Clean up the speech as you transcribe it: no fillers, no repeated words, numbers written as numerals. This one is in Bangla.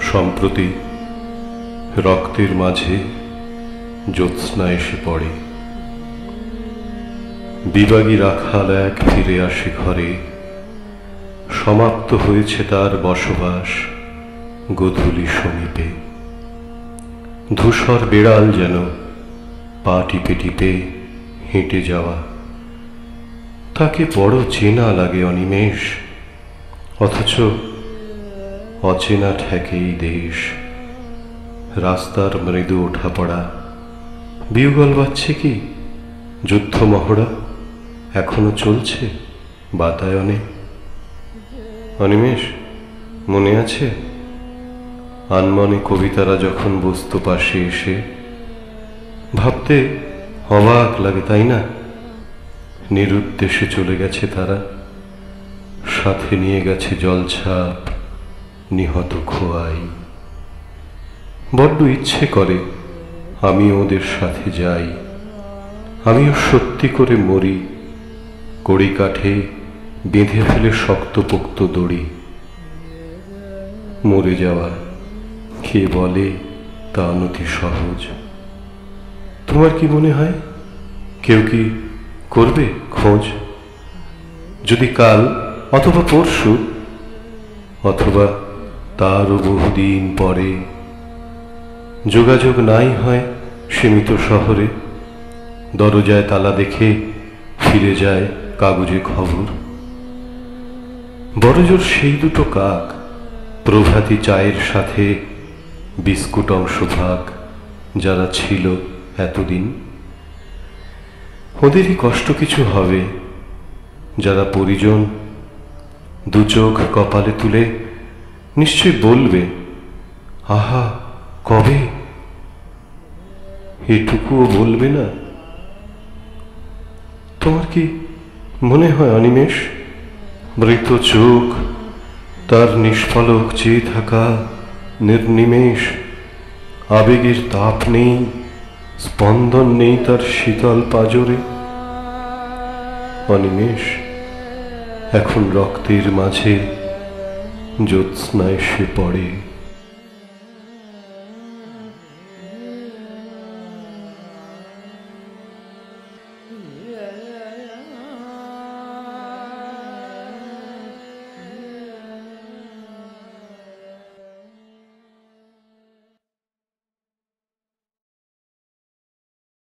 সম্প্রতি রক্তের মাঝে জ্যোৎস্না এসে পড়ে। বিবাগী রাখাল এক ফিরে আসে ঘরে। সমাপ্ত হয়েছে তার বসবাস গোধূলি সমীপে। ধূসর বিড়াল যেন পা টিপে টিপে হেঁটে যাওয়া। তাকে বড় চেনা লাগে অনিমেষ, অথচ অচেনা ঠেকেই দেশ। রাস্তার মৃদু ওঠা পড়া, বিউগল বাজছে কি? যুদ্ধ মহড়া এখনো চলছে বাতায়নে। অনিমেষ, মনে আছে আনমনে কবিতারা যখন বস্তু পাশে এসে? ভাবতে অবাক লাগে, তাই না? নিরুদ্দেশে চলে গেছে তারা, সাথে নিয়ে গেছে জলছাপ, নিহত খোয়াই। বড্ড ইচ্ছে করে আমি ওদের সাথে যাই, আমিও সত্যি করে মরি, কড়ি কাঠে বেঁধে ফেলে শক্তপোক্ত দড়ি। মরে যাওয়া কে বলে তা অতি সহজ। তোমার কি মনে হয় কেউ কি করবে খোঁজ? যদি কাল অথবা পরশু অথবা তারও বহুদিন পরে যোগাযোগ নাই হয় সীমিত শহরে, দরজায় তালা দেখে ফিরে যায় কাগজে খবর। বড়জোর সেই দুটো কাক প্রভাতী চায়ের সাথে বিস্কুট অংশ ভাগ, যারা ছিল এতদিন। ওদেরই কষ্ট কিছু হবে, যারা পরিজন দু চোখ কপালে তুলে নিশ্চয় বলবে, আহা কবে? এটুকুও বলবে না? তোমার কি মনে হয় অনিমেষ, মৃত চোখ তার নিষ্ফলক চেয়ে থাকা নির্নিমেষ, আবেগের তাপ নেই, স্পন্দন নেই তার শীতল পাজরে? অনিমেষ, এখন রক্তের মাঝে জ্যোৎস্না এসে পড়ে।